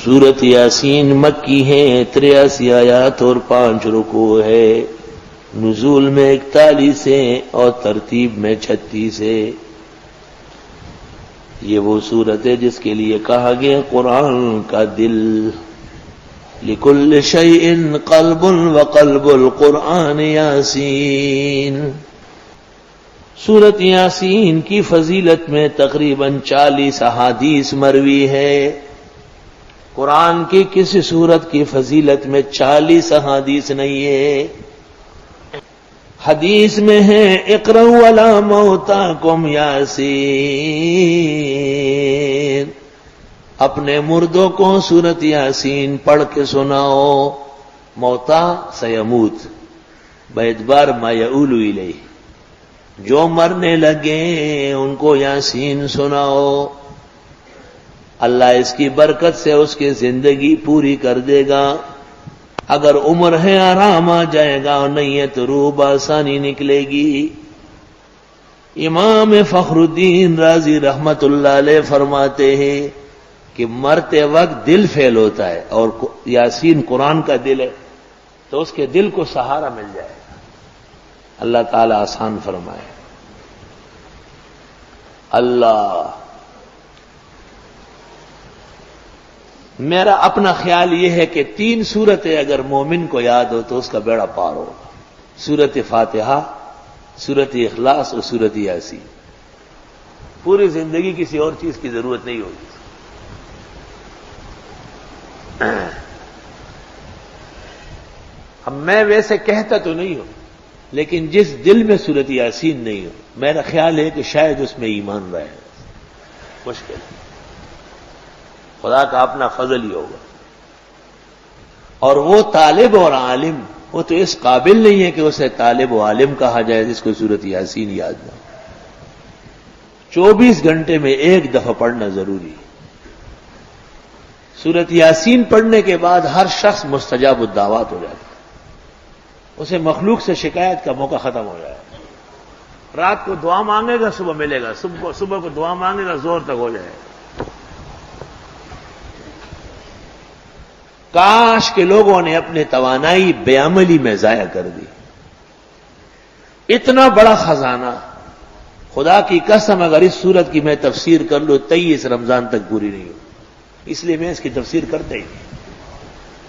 سورت یاسین مکی ہے، 83 آیات اور 5 رکوع ہے، نزول میں 41 ہے اور ترتیب میں 36 ہے۔ یہ وہ سورت ہے جس کے لیے کہا گیا قرآن کا دل، لکل شیء قلب وقلب القرآن یاسین۔ سورت یاسین کی فضیلت میں تقریباً 40 احادیث مروی ہے۔ قرآن کی کسی سورت کی فضیلت میں 40 احادیث نہیں ہے۔ حدیث میں ہے اقرؤوا علی موتاکم یاسین، اپنے مردوں کو سورت یاسین پڑھ کے سناؤ۔ موتا سیموت باعتبار ما یؤول الیہ، جو مرنے لگے ان کو یاسین سناؤ، اللہ اس کی برکت سے اس کی زندگی پوری کر دے گا۔ اگر عمر ہے آرام آ جائے گا، اور نہیں ہے تو روح بآسانی نکلے گی۔ امام فخر الدین رازی رحمت اللہ علیہ فرماتے ہیں کہ مرتے وقت دل فیل ہوتا ہے، اور یاسین قرآن کا دل ہے تو اس کے دل کو سہارا مل جائے گا۔ اللہ تعالی آسان فرمائے۔ اللہ، میرا اپنا خیال یہ ہے کہ 3 سورتیں اگر مومن کو یاد ہو تو اس کا بیڑا پار ہوگا، سورت فاتحہ، سورت اخلاص اور سورت یاسین۔ پوری زندگی کسی اور چیز کی ضرورت نہیں ہوگی۔ اب میں ویسے کہتا تو نہیں ہوں، لیکن جس دل میں سورت یاسین نہیں ہو، میرا خیال ہے کہ شاید اس میں ایمان رہے، مشکل ہے۔ خدا کا اپنا فضل ہی ہوگا۔ اور وہ طالب اور عالم، وہ تو اس قابل نہیں ہے کہ اسے طالب و عالم کہا جائے جس کو سورت یاسین یاد نہ ہو۔ 24 گھنٹے میں 1 دفعہ پڑھنا ضروری ہے۔ سورت یاسین پڑھنے کے بعد ہر شخص مستجاب الدعوات ہو جاتا ہے، اسے مخلوق سے شکایت کا موقع ختم ہو جائے گا۔ رات کو دعا مانگے گا، صبح ملے گا، صبح کو دعا مانگے گا، زور تک ہو جائے گا۔ کاش کے لوگوں نے اپنے توانائی بے عملی میں ضائع کر دی۔ اتنا بڑا خزانہ، خدا کی قسم اگر اس سورت کی میں تفسیر کر لوں 23 رمضان تک پوری نہیں ہو، اس لیے میں اس کی تفسیر کرتا ہی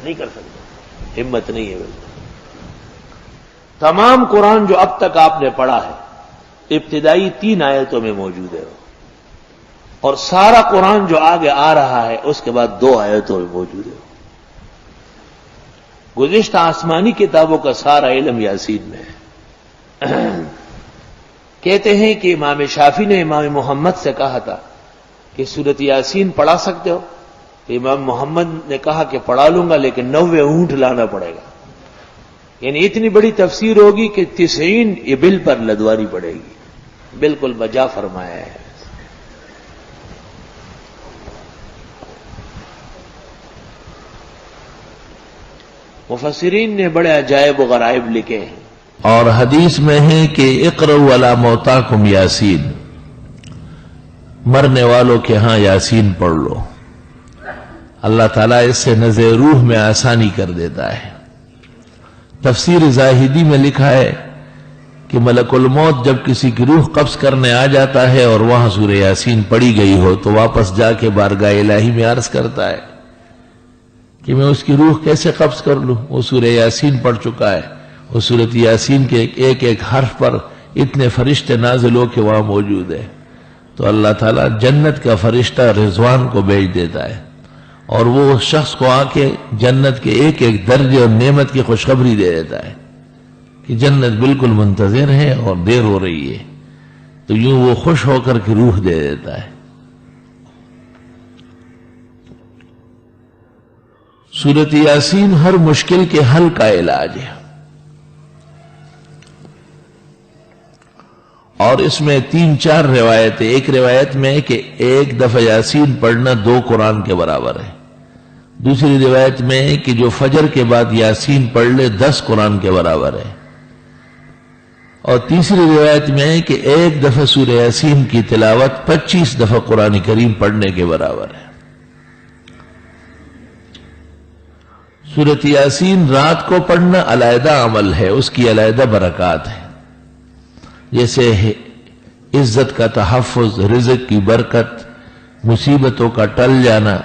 نہیں کر سکتا، ہمت نہیں ہے بالکل۔ تمام قرآن جو اب تک آپ نے پڑھا ہے ابتدائی 3 آیتوں میں موجود ہے، اور سارا قرآن جو آگے آ رہا ہے اس کے بعد 2 آیتوں میں موجود ہے۔ گزشتہ آسمانی کتابوں کا سارا علم یاسین میں ہے۔ کہتے ہیں کہ امام شافعی نے امام محمد سے کہا تھا کہ سورت یاسین پڑھا سکتے ہو؟ تو امام محمد نے کہا کہ پڑھا لوں گا، لیکن 90 اونٹ لانا پڑے گا، یعنی اتنی بڑی تفسیر ہوگی کہ 90 ابل پر لدواری پڑے گی۔ بالکل بجا فرمایا ہے۔ مفسرین نے بڑے عجائب و غرائب لکھے ہیں، اور حدیث میں ہے کہ اقرؤوا علی موتاکم یاسین، مرنے والوں کے ہاں یاسین پڑھ لو، اللہ تعالیٰ اس سے نزع روح میں آسانی کر دیتا ہے۔ تفسیر زاہدی میں لکھا ہے کہ ملک الموت جب کسی کی روح قبض کرنے آ جاتا ہے اور وہاں سورہ یاسین پڑھی گئی ہو تو واپس جا کے بارگاہ الہی میں عرض کرتا ہے کہ میں اس کی روح کیسے قبض کر لوں، وہ سورہ یاسین پڑھ چکا ہے۔ وہ سورۃ یاسین کے ایک ایک حرف پر اتنے فرشتے نازل ہو کے وہاں موجود ہے، تو اللہ تعالیٰ جنت کا فرشتہ رضوان کو بھیج دیتا ہے، اور وہ اس شخص کو آ کے جنت کے ایک ایک درجے اور نعمت کی خوشخبری دے دیتا ہے کہ جنت بالکل منتظر ہے اور دیر ہو رہی ہے، تو یوں وہ خوش ہو کر کے روح دے دیتا ہے۔ سورۃ یاسین ہر مشکل کے حل کا علاج ہے، اور اس میں 3-4 روایتیں۔ ایک روایت میں کہ 1 دفعہ یاسین پڑھنا 2 قرآن کے برابر ہے، دوسری روایت میں کہ جو فجر کے بعد یاسین پڑھ لے 10 قرآن کے برابر ہے، اور تیسری روایت میں کہ 1 دفعہ سورہ یاسین کی تلاوت 25 دفعہ قرآن کریم پڑھنے کے برابر ہے۔ سورۃ یاسین رات کو پڑھنا علیحدہ عمل ہے، اس کی علیحدہ برکات ہے، جیسے عزت کا تحفظ، رزق کی برکت، مصیبتوں کا ٹل جانا،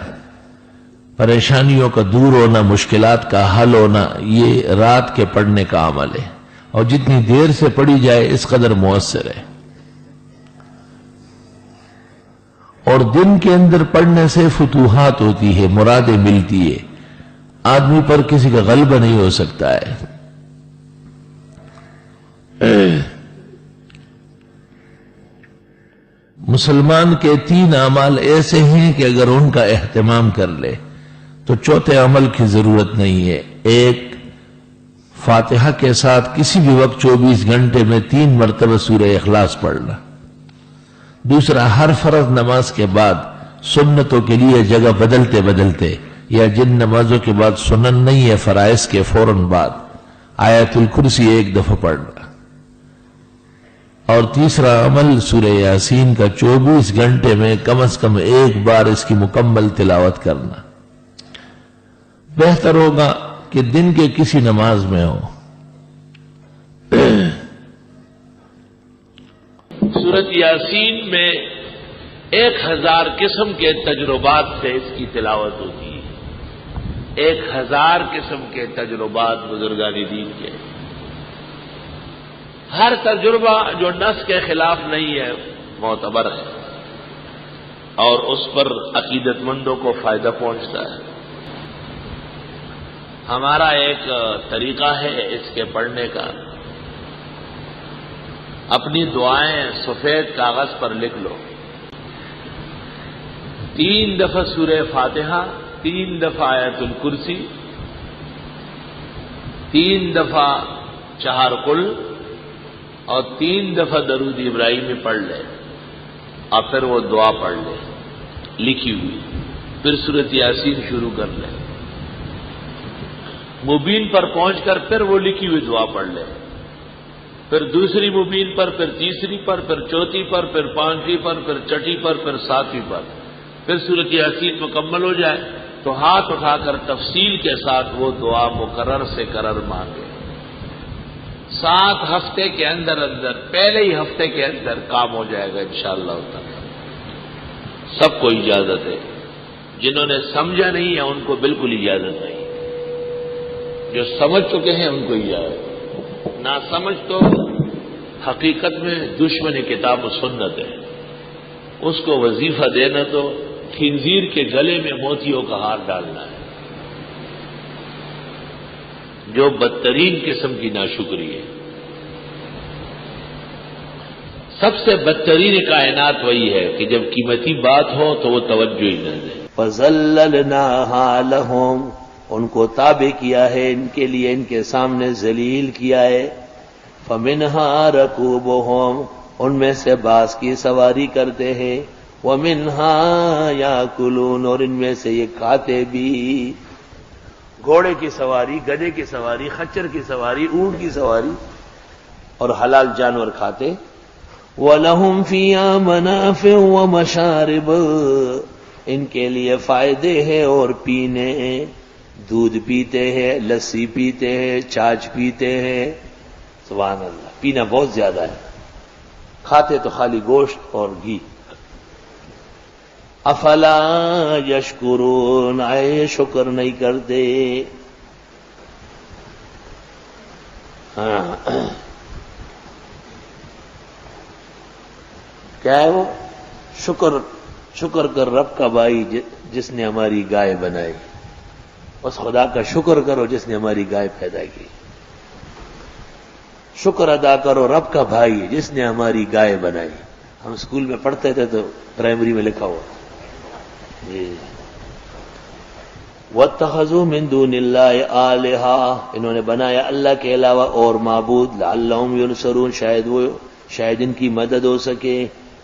پریشانیوں کا دور ہونا، مشکلات کا حل ہونا، یہ رات کے پڑھنے کا عمل ہے، اور جتنی دیر سے پڑھی جائے اس قدر مؤثر ہے۔ اور دن کے اندر پڑھنے سے فتوحات ہوتی ہے، مرادیں ملتی ہے، آدمی پر کسی کا غلبہ نہیں ہو سکتا ہے۔ مسلمان کے 3 اعمال ایسے ہیں کہ اگر ان کا اہتمام کر لے تو چوتھے عمل کی ضرورت نہیں ہے۔ ایک، فاتحہ کے ساتھ کسی بھی وقت 24 گھنٹے میں 3 مرتبہ سورہ اخلاص پڑھنا۔ دوسرا، ہر فرض نماز کے بعد سنتوں کے لیے جگہ بدلتے بدلتے، یا جن نمازوں کے بعد سنن نہیں ہے فرائض کے فوراً بعد، آیت الکرسی 1 دفعہ پڑھنا۔ اور تیسرا عمل سورہ یاسین کا 24 گھنٹے میں کم از کم 1 بار اس کی مکمل تلاوت کرنا۔ بہتر ہوگا کہ دن کے کسی نماز میں ہو۔ سورۃ یاسین میں 1000 قسم کے تجربات سے اس کی تلاوت ہوتی ہے۔ 1000 قسم کے تجربات بزرگان دین کے، ہر تجربہ جو نص کے خلاف نہیں ہے معتبر ہے، اور اس پر عقیدت مندوں کو فائدہ پہنچتا ہے۔ ہمارا ایک طریقہ ہے اس کے پڑھنے کا، اپنی دعائیں سفید کاغذ پر لکھ لو، 3 دفعہ سورہ فاتحہ، 3 دفعہ آیت الکرسی، 3 دفعہ 4 قل، اور 3 دفعہ درود ابراہیمی پڑھ لے، اور پھر وہ دعا پڑھ لے لکھی ہوئی، پھر سورۃ یاسین شروع کر لے، مبین پر پہنچ کر پھر وہ لکھی ہوئی دعا پڑھ لے، پھر دوسری مبین پر، پھر تیسری پر، پھر چوتھی پر، پھر 5ویں پر، پھر 6ٹھی پر، پھر 7ویں پر، پھر سورۃ یاسین مکمل ہو جائے تو ہاتھ اٹھا کر تفصیل کے ساتھ وہ دعا مقرر سے قرر مانگے۔ 7 ہفتے کے اندر پہلے ہی ہفتے کے اندر کام ہو جائے گا انشاءاللہ تعالی۔ سب کو اجازت ہے، جنہوں نے سمجھا نہیں ہے ان کو بالکل اجازت نہیں، جو سمجھ چکے ہیں ان کو اجازت، نہ سمجھ تو حقیقت میں دشمن کتاب و سنت ہے، اس کو وظیفہ دینا تو خنزیر کے گلے میں موتیوں کا ہار ڈالنا ہے، جو بدترین قسم کی ناشکری ہے۔ سب سے بدترین کائنات وہی ہے کہ جب قیمتی بات ہو تو وہ توجہ ہی نہ دے۔ فَذَلَّلْنَاهَا لَهُمْ، ان کو تابع کیا ہے، ان کے لیے ان کے سامنے ذلیل کیا ہے۔ فَمِنْهَا رَكُوبُهُمْ، ان میں سے باز کی سواری کرتے ہیں، وَمِنْهَا يَأْكُلُونَ، اور ان میں سے یہ کھاتے بھی، گھوڑے کی سواری، گدھے کی سواری، خچر کی سواری، اونٹ کی سواری، اور حلال جانور کھاتے۔ وَلَهُمْ فِيهَا مَنَافِعُ وَمَشَارِبُ، ان کے لیے فائدے ہیں اور پینے، دودھ پیتے ہیں، لسی پیتے ہیں، چھاچھ پیتے ہیں۔ سبحان اللہ، پینا بہت زیادہ ہے، کھاتے تو خالی گوشت اور گھی۔ افلا یشکرون، آئے شکر نہیں کرتے۔ کیا ہے وہ؟ شکر کر رب کا بھائی جس نے ہماری گائے بنائی، اس خدا کا شکر کرو جس نے ہماری گائے پیدا کی۔ شکر ادا کرو رب کا بھائی جس نے ہماری گائے بنائی۔ ہم اسکول میں پڑھتے تھے تو پرائمری میں لکھا ہوا جی۔ وَاتَّخَذُوا مِن دُونِ اللَّهِ آلِهَةً، انہوں نے بنایا اللہ کے علاوہ اور معبود، لَعَلَّهُمْ يُنصَرُونَ، شاید ان کی مدد ہو سکے۔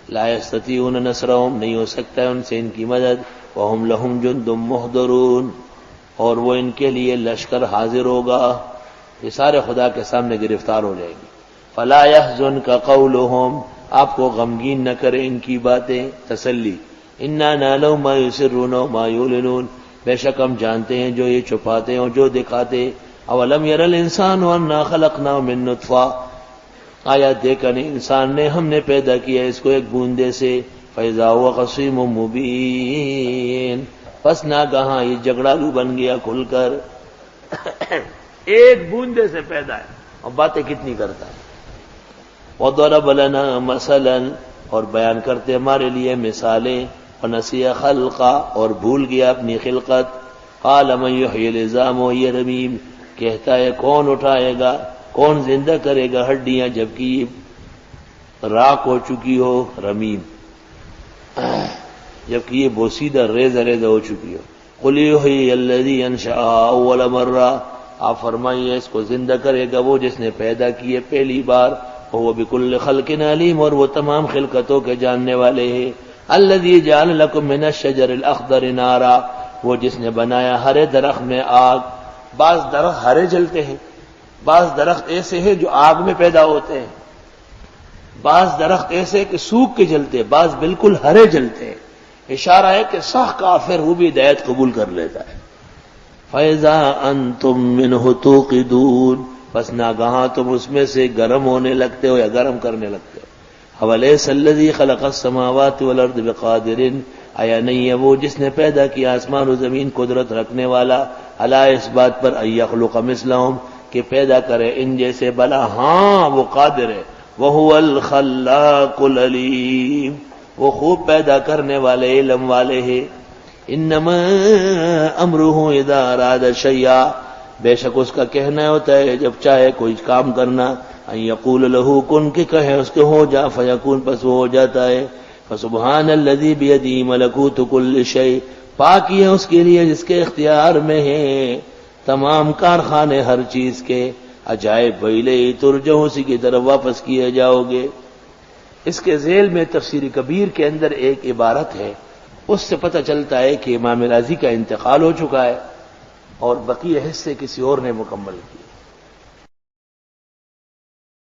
لَا يَسْتَطِيعُونَ نَصْرَهُمْ، نہیں ہو سکتا ہے ان سے ان کی مدد۔ وَهُمْ لَهُمْ جُندٌ مُحْضَرُونَ، اور وہ ان کے لیے لشکر حاضر ہوگا، یہ سارے خدا کے سامنے گرفتار ہو جائیں گے۔ فَلَا يَحْزُنْكَ قَوْلُهُمْ، آپ کو غمگین نہ کرے ان کی باتیں، تسلی۔ اِنَّا نَعْلَمُ مَا يُسِرُّونَ وَمَا يُعْلِنُونَ، بے شک ہم جانتے ہیں جو یہ چھپاتے ہیں اور جو دکھاتے. اولم یر الانسان انا خلقناه من نطفہ، آیا دیکھا نہیں انسان نے ہم نے پیدا کیا اس کو ایک بوندے سے. فاذا هو خصیم مبین، پس ناگہاں یہ جھگڑالو بن گیا کھل کر. ایک بوندے سے پیدا ہے اور باتیں کتنی کرتا ہے. وضرب لنا مثلا، اور بیان کرتے ہمارے لیے مثالیں. ونسی خلقا، اور بھول گیا اپنی خلقت. قال من یحیی العظام وہی رمیم، کہتا ہے کون اٹھائے گا، کون زندہ کرے گا ہڈیاں جبکہ یہ راک ہو چکی ہو، رمیم جبکہ یہ بوسیدہ ریزہ ریزہ ہو چکی ہو. قل یحیی الذی انشأها اول مرہ، آپ فرمائیے اس کو زندہ کرے گا وہ جس نے پیدا کیے پہلی بار. وہ بکل خلق علیم، اور وہ تمام خلقتوں کے جاننے والے ہیں. الذی جعل لکم من الشجر الاخضر نارا، وہ جس نے بنایا ہرے درخت میں آگ. بعض درخت ہرے جلتے ہیں، بعض درخت ایسے ہیں جو آگ میں پیدا ہوتے ہیں، بعض درخت ایسے کہ سوکھ کے جلتے ہیں، بعض بالکل ہرے جلتے ہیں. اشارہ ہے کہ سخت کافر وہ بھی ہدایت قبول کر لیتا ہے. فَإِذَا أَنْتُمْ مِنْهُ تُوقِدُونَ، پس ناگہاں تم اس میں سے گرم ہونے لگتے ہو یا گرم کرنے لگتے ہو. أَوَلَيْسَ الَّذِي خَلَقَ السَّمَاوَاتِ وَالْأَرْضَ بِقَادِرٍ، آیا نہیں ہے وہ جس نے پیدا کیا آسمان و زمین قدرت رکھنے والا، علی اس بات پر ان یخلق مثلہم، کہ پیدا کرے ان جیسے. بلا ہاں وہ قادر ہے. وَهُوَ الْخَلَّاقُ الْعَلِيمُ، وہ خوب پیدا کرنے والے علم والے ہیں. انما امرہ اذا اراد شیئا، بے شک اس کا کہنا ہوتا ہے جب چاہے کوئی کام کرنا. ان یقول لہ کن، کہ کہے اس کو ہو جا، فیکون، پس وہ ہو جاتا ہے. فسبحان الذی بیدہ ملکوت کل شیء، پاک ہے اس کے لیے جس کے اختیار میں ہیں تمام کارخانے ہر چیز کے. عجائب ویلہ ترجعون، اسی کی طرف واپس کیے جاؤ گے. اس کے ذیل میں تفسیر کبیر کے اندر ایک عبارت ہے، اس سے پتہ چلتا ہے کہ امام راضی کا انتقال ہو چکا ہے اور بقیہ حصے کسی اور نے مکمل کیے.